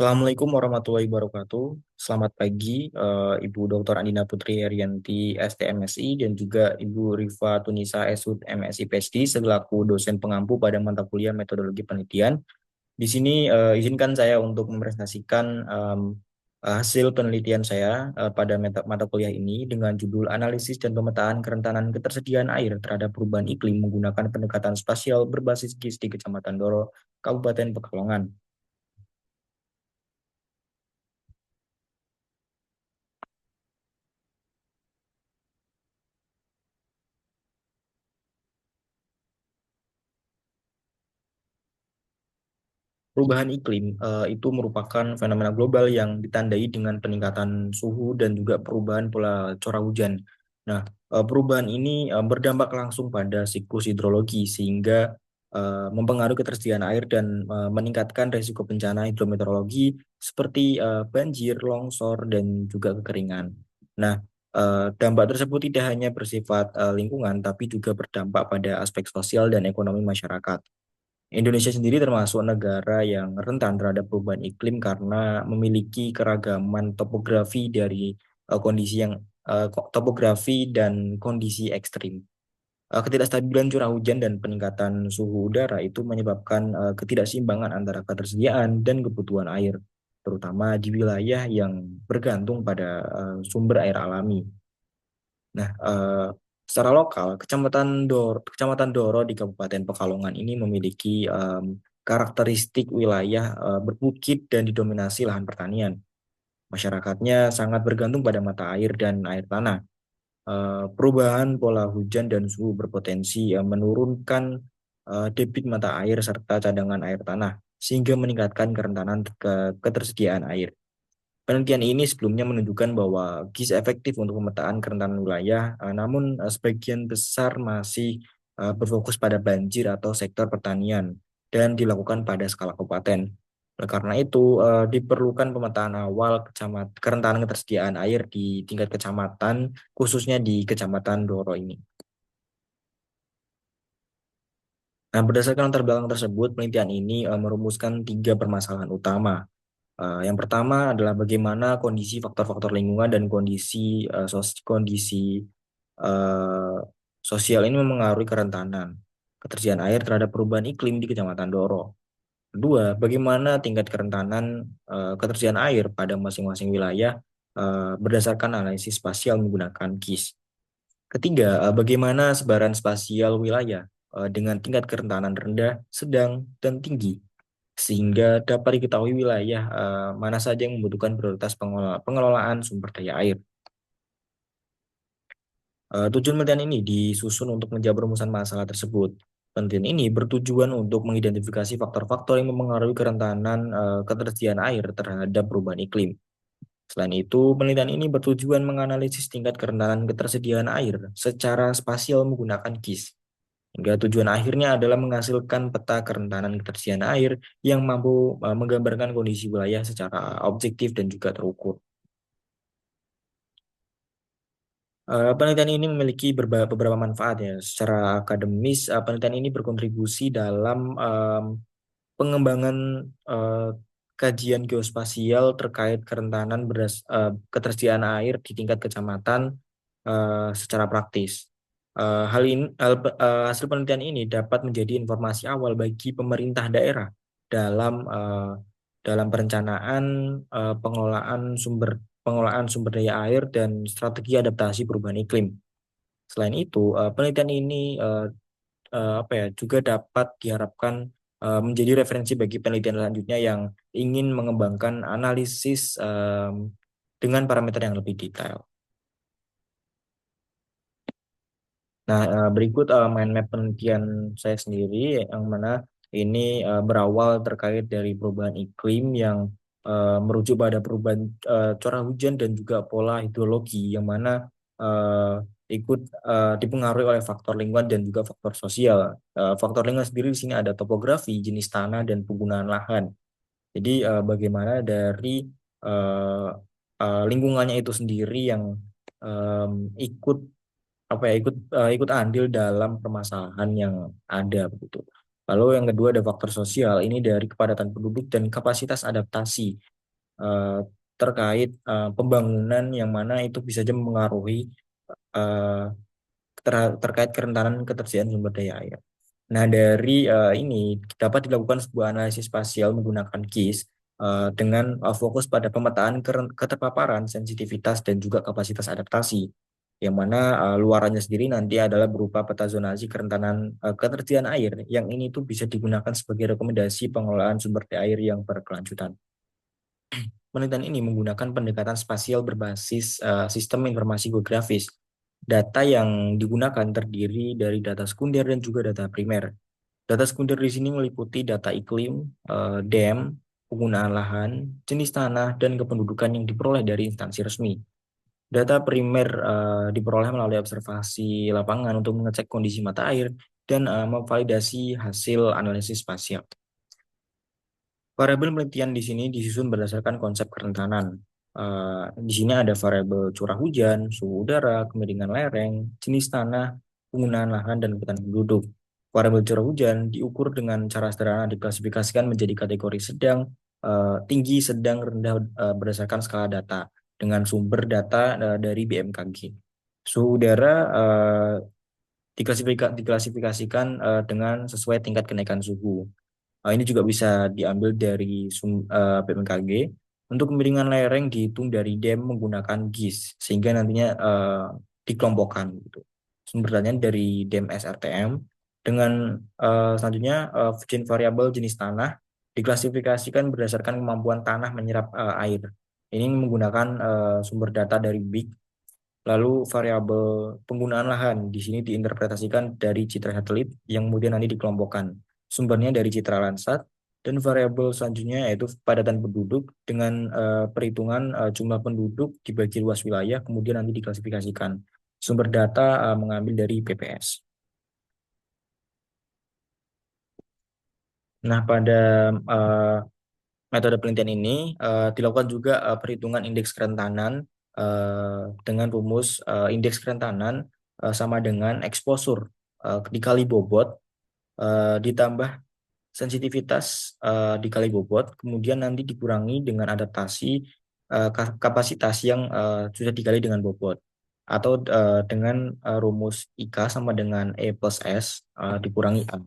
Assalamualaikum warahmatullahi wabarakatuh. Selamat pagi, Ibu Dr. Andina Putri Herianti, STMSI, dan juga Ibu Rifa Tunisa Esud, MSI PhD, selaku dosen pengampu pada mata kuliah metodologi penelitian. Di sini izinkan saya untuk mempresentasikan hasil penelitian saya pada mata kuliah ini dengan judul Analisis dan Pemetaan Kerentanan Ketersediaan Air Terhadap Perubahan Iklim Menggunakan Pendekatan Spasial Berbasis GIS di Kecamatan Doro, Kabupaten Pekalongan. Perubahan iklim itu merupakan fenomena global yang ditandai dengan peningkatan suhu dan juga perubahan pola curah hujan. Nah, perubahan ini berdampak langsung pada siklus hidrologi sehingga mempengaruhi ketersediaan air dan meningkatkan risiko bencana hidrometeorologi seperti banjir, longsor, dan juga kekeringan. Nah, dampak tersebut tidak hanya bersifat lingkungan, tapi juga berdampak pada aspek sosial dan ekonomi masyarakat. Indonesia sendiri termasuk negara yang rentan terhadap perubahan iklim karena memiliki keragaman topografi dari kondisi yang topografi dan kondisi ekstrim. Ketidakstabilan curah hujan dan peningkatan suhu udara itu menyebabkan ketidakseimbangan antara ketersediaan dan kebutuhan air, terutama di wilayah yang bergantung pada sumber air alami. Nah, secara lokal, Kecamatan Doro di Kabupaten Pekalongan ini memiliki karakteristik wilayah berbukit dan didominasi lahan pertanian. Masyarakatnya sangat bergantung pada mata air dan air tanah. Perubahan pola hujan dan suhu berpotensi menurunkan debit mata air serta cadangan air tanah, sehingga meningkatkan kerentanan ketersediaan air. Penelitian ini sebelumnya menunjukkan bahwa GIS efektif untuk pemetaan kerentanan wilayah, namun sebagian besar masih berfokus pada banjir atau sektor pertanian dan dilakukan pada skala kabupaten. Oleh karena itu, diperlukan pemetaan awal kerentanan ketersediaan air di tingkat kecamatan, khususnya di Kecamatan Doro ini. Nah, berdasarkan latar belakang tersebut, penelitian ini merumuskan tiga permasalahan utama. Yang pertama adalah bagaimana kondisi faktor-faktor lingkungan dan kondisi eh, sosial ini memengaruhi kerentanan ketersediaan air terhadap perubahan iklim di Kecamatan Doro. Kedua, bagaimana tingkat kerentanan ketersediaan air pada masing-masing wilayah berdasarkan analisis spasial menggunakan GIS. Ketiga, bagaimana sebaran spasial wilayah dengan tingkat kerentanan rendah, sedang, dan tinggi sehingga dapat diketahui wilayah mana saja yang membutuhkan prioritas pengelolaan sumber daya air. Tujuan penelitian ini disusun untuk menjawab rumusan masalah tersebut. Penelitian ini bertujuan untuk mengidentifikasi faktor-faktor yang mempengaruhi kerentanan ketersediaan air terhadap perubahan iklim. Selain itu, penelitian ini bertujuan menganalisis tingkat kerentanan ketersediaan air secara spasial menggunakan GIS. Hingga tujuan akhirnya adalah menghasilkan peta kerentanan ketersediaan air yang mampu menggambarkan kondisi wilayah secara objektif dan juga terukur. Penelitian ini memiliki beberapa manfaat ya. Secara akademis, penelitian ini berkontribusi dalam pengembangan eh, kajian geospasial terkait kerentanan ketersediaan air di tingkat kecamatan secara praktis. Hasil penelitian ini dapat menjadi informasi awal bagi pemerintah daerah dalam dalam perencanaan pengelolaan sumber daya air dan strategi adaptasi perubahan iklim. Selain itu, penelitian ini apa ya juga dapat diharapkan menjadi referensi bagi penelitian selanjutnya yang ingin mengembangkan analisis dengan parameter yang lebih detail. Nah, berikut mind map penelitian saya sendiri yang mana ini berawal terkait dari perubahan iklim yang merujuk pada perubahan curah hujan dan juga pola hidrologi yang mana eh, ikut dipengaruhi oleh faktor lingkungan dan juga faktor sosial. Faktor lingkungan sendiri di sini ada topografi, jenis tanah dan penggunaan lahan. Jadi bagaimana dari eh, lingkungannya itu sendiri yang ikut ikut andil dalam permasalahan yang ada begitu. Lalu yang kedua ada faktor sosial, ini dari kepadatan penduduk dan kapasitas adaptasi eh, terkait pembangunan yang mana itu bisa saja mempengaruhi eh, terkait kerentanan ketersediaan sumber daya air. Nah, dari ini dapat dilakukan sebuah analisis spasial menggunakan GIS dengan fokus pada pemetaan keterpaparan, sensitivitas, dan juga kapasitas adaptasi. Yang mana luarannya sendiri nanti adalah berupa peta zonasi kerentanan ketersediaan air, yang ini tuh bisa digunakan sebagai rekomendasi pengelolaan sumber daya air yang berkelanjutan. Penelitian ini menggunakan pendekatan spasial berbasis sistem informasi geografis. Data yang digunakan terdiri dari data sekunder dan juga data primer. Data sekunder di sini meliputi data iklim, dam, penggunaan lahan, jenis tanah, dan kependudukan yang diperoleh dari instansi resmi. Data primer diperoleh melalui observasi lapangan untuk mengecek kondisi mata air dan memvalidasi hasil analisis spasial. Variabel penelitian di sini disusun berdasarkan konsep kerentanan. Di sini ada variabel curah hujan, suhu udara, kemiringan lereng, jenis tanah, penggunaan lahan, dan kebutuhan penduduk. Variabel curah hujan diukur dengan cara sederhana diklasifikasikan menjadi kategori sedang, tinggi, sedang, rendah berdasarkan skala data dengan sumber data dari BMKG. Suhu udara diklasifikasikan dengan sesuai tingkat kenaikan suhu. Ini juga bisa diambil dari BMKG. Untuk kemiringan lereng dihitung dari DEM menggunakan GIS, sehingga nantinya dikelompokkan gitu. Sumber datanya dari DEM SRTM. Dengan selanjutnya variabel jenis tanah diklasifikasikan berdasarkan kemampuan tanah menyerap air. Ini menggunakan sumber data dari BIG. Lalu variabel penggunaan lahan di sini diinterpretasikan dari citra satelit yang kemudian nanti dikelompokkan. Sumbernya dari citra Landsat dan variabel selanjutnya yaitu padatan penduduk dengan perhitungan jumlah penduduk dibagi luas wilayah kemudian nanti diklasifikasikan. Sumber data mengambil dari PPS. Nah, pada uh, metode penelitian ini dilakukan juga perhitungan indeks kerentanan dengan rumus indeks kerentanan sama dengan exposure dikali bobot ditambah sensitivitas dikali bobot, kemudian nanti dikurangi dengan adaptasi kapasitas yang sudah dikali dengan bobot atau dengan rumus IK sama dengan E plus S dikurangi A.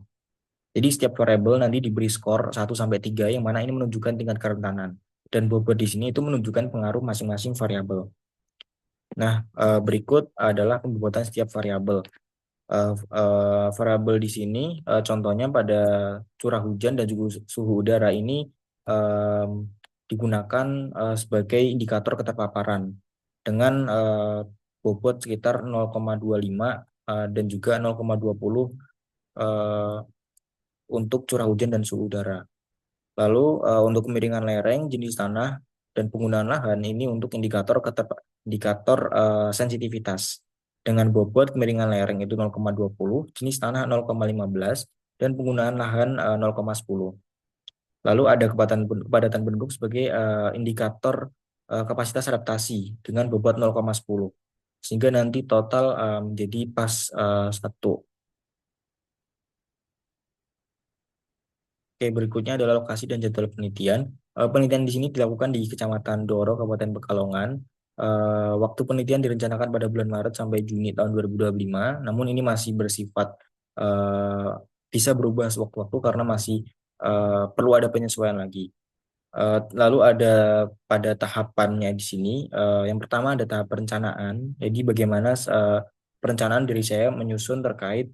Jadi setiap variabel nanti diberi skor 1 sampai 3 yang mana ini menunjukkan tingkat kerentanan. Dan bobot di sini itu menunjukkan pengaruh masing-masing variabel. Nah, berikut adalah pembobotan setiap variabel. Variabel di sini contohnya pada curah hujan dan juga suhu udara ini em, digunakan sebagai indikator keterpaparan dengan bobot sekitar 0,25 dan juga 0,20 eh, untuk curah hujan dan suhu udara. Lalu untuk kemiringan lereng, jenis tanah, dan penggunaan lahan ini untuk indikator sensitivitas. Dengan bobot kemiringan lereng itu 0,20, jenis tanah 0,15, dan penggunaan lahan 0,10. Lalu ada kepadatan penduduk sebagai indikator kapasitas adaptasi dengan bobot 0,10. Sehingga nanti total menjadi pas 1. Oke, berikutnya adalah lokasi dan jadwal penelitian. Penelitian di sini dilakukan di Kecamatan Doro, Kabupaten Pekalongan. Waktu penelitian direncanakan pada bulan Maret sampai Juni tahun 2025, namun ini masih bersifat eh, bisa berubah sewaktu-waktu karena masih perlu ada penyesuaian lagi. Lalu ada pada tahapannya di sini, yang pertama ada tahap perencanaan. Jadi bagaimana perencanaan dari saya menyusun terkait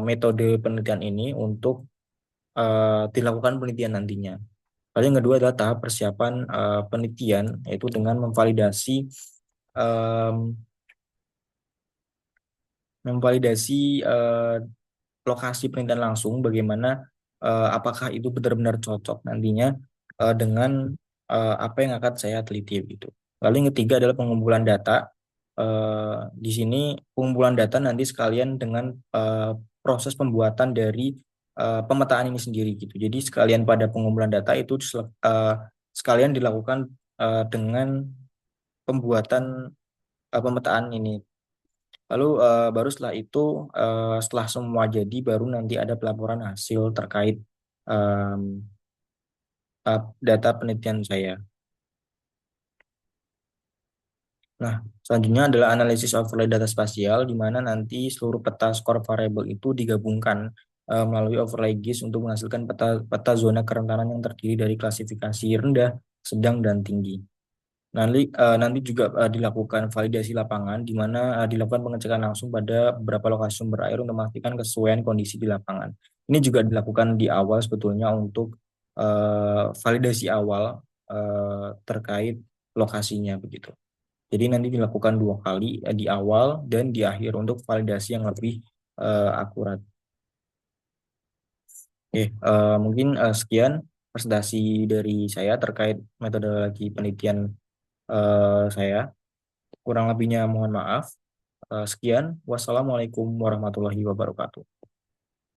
metode penelitian ini untuk dilakukan penelitian nantinya. Lalu yang kedua adalah tahap persiapan penelitian, yaitu dengan em, memvalidasi lokasi penelitian langsung, bagaimana apakah itu benar-benar cocok nantinya dengan apa yang akan saya teliti gitu. Lalu yang ketiga adalah pengumpulan data. Di sini pengumpulan data nanti sekalian dengan proses pembuatan dari pemetaan ini sendiri gitu. Jadi sekalian pada pengumpulan data itu sekalian dilakukan dengan pembuatan pemetaan ini. Lalu baru setelah itu, setelah semua jadi, baru nanti ada pelaporan hasil terkait em, data penelitian saya. Nah, selanjutnya adalah analisis overlay data spasial, di mana nanti seluruh peta skor variabel itu digabungkan melalui overlay GIS untuk menghasilkan peta, peta zona kerentanan yang terdiri dari klasifikasi rendah, sedang, dan tinggi. Nanti juga dilakukan validasi lapangan, di mana dilakukan pengecekan langsung pada beberapa lokasi sumber air untuk memastikan kesesuaian kondisi di lapangan. Ini juga dilakukan di awal sebetulnya untuk validasi awal terkait lokasinya begitu. Jadi nanti dilakukan 2 kali, di awal dan di akhir untuk validasi yang lebih akurat. Oke, mungkin sekian presentasi dari saya terkait metodologi penelitian saya. Kurang lebihnya mohon maaf. Sekian, wassalamualaikum warahmatullahi wabarakatuh.